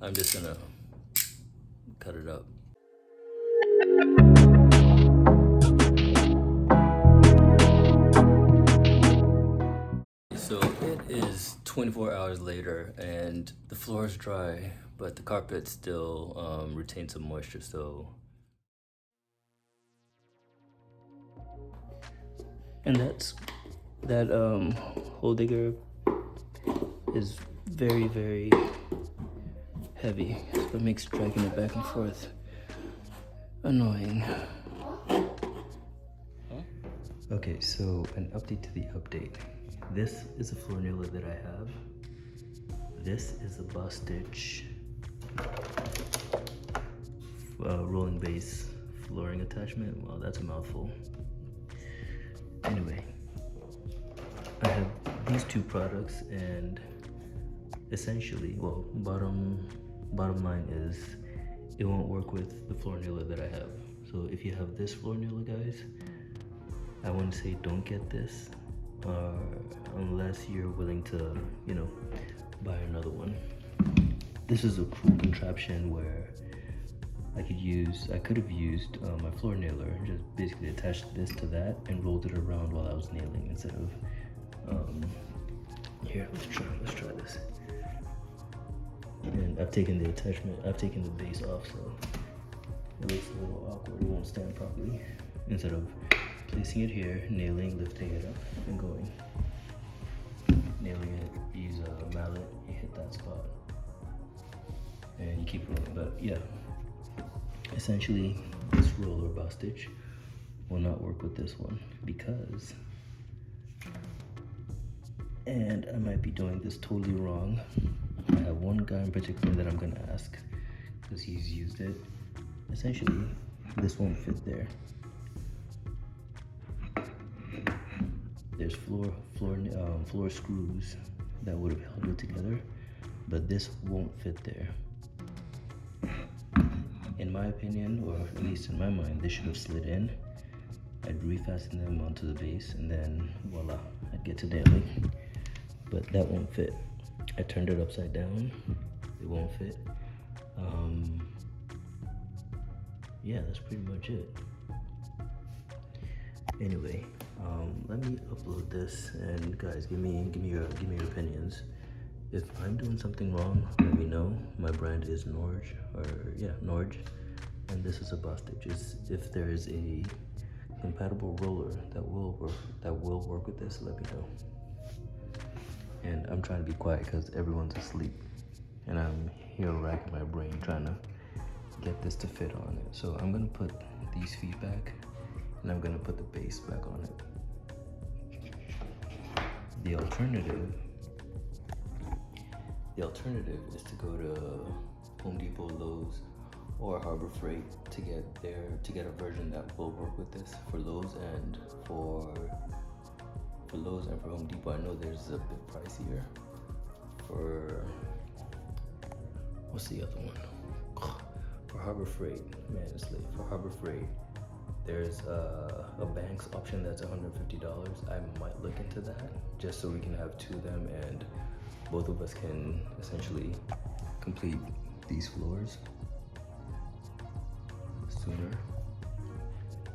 I'm just gonna cut it up. So it is 24 hours later and the floor is dry, but the carpet still retains some moisture, so. And that hole digger is very heavy, so it makes dragging it back and forth annoying. Okay, so an update to the update. This is a floor nailer that I have. This is a Bostitch rolling base flooring attachment. Well, that's a mouthful. Anyway, I have these two products, and essentially, well, bottom line is it won't work with the floor nailer that I have. So if you have this floor nailer, guys, I wouldn't say don't get this unless you're willing to, you know, buy another one. This is a cool contraption where I could have used my floor nailer and just basically attached this to that and rolled it around while I was nailing instead of here, let's try this. And I've taken the base off, so it looks a little awkward. It won't stand properly. Instead of placing it here, nailing, lifting it up, and going. Nailing it, use a mallet, you hit that spot, and you keep rolling. But yeah, essentially, this roller Bostitch will not work with this one because, and I might be doing this totally wrong. I have one guy in particular that I'm gonna ask because he's used it. Essentially, this won't fit there. There's floor screws that would have held it together, but this won't fit there. In my opinion, or at least in my mind, this should have slid in. I'd refasten them onto the base, and then voila, I'd get to nailing. But that won't fit. I turned it upside down. It won't fit. Yeah, that's pretty much it. Anyway, let me upload this, and guys, give me your opinions. If I'm doing something wrong, let me know. My brand is Norge, Norge, and this is a Bostitch. If there is a compatible roller that will work with this, let me know. And I'm trying to be quiet because everyone's asleep, and I'm here racking my brain trying to get this to fit on it. So I'm gonna put these feet back, and I'm gonna put the base back on it. The alternative is to go to Home Depot, Lowe's, or Harbor Freight to get a version that will work with this. For Lowe's and for Home Depot, I know there's a bit pricier. For what's the other one? For Harbor Freight, man, it's late. For Harbor Freight, there's a Banks option that's $150. I might look into that just so we can have two of them and both of us can essentially complete these floors sooner.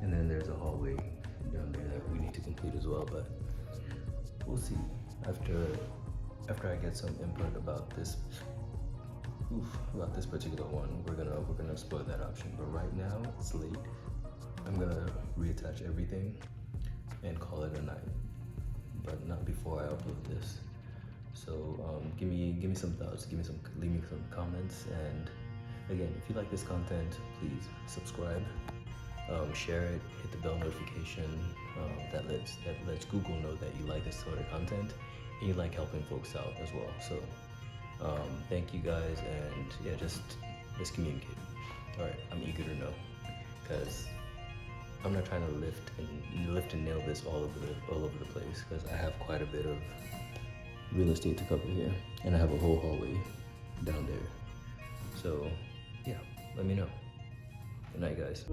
And then there's a hallway down there that we need to complete as well, but we'll see after I get some input about this particular one. We're gonna explore that option, but right now it's late. I'm gonna reattach everything and call it a night, but not before I upload this. So give me some thoughts, leave me some comments, and again, if you like this content, please subscribe, share it, hit the bell notification that lets Google know that you like this sort of content and you like helping folks out as well. So thank you guys, and yeah, just communicate. All right, I'm eager to know because I'm not trying to lift and nail this all over the place because I have quite a bit of real estate to cover here, and I have a whole hallway down there. So yeah, let me know. Good night, guys.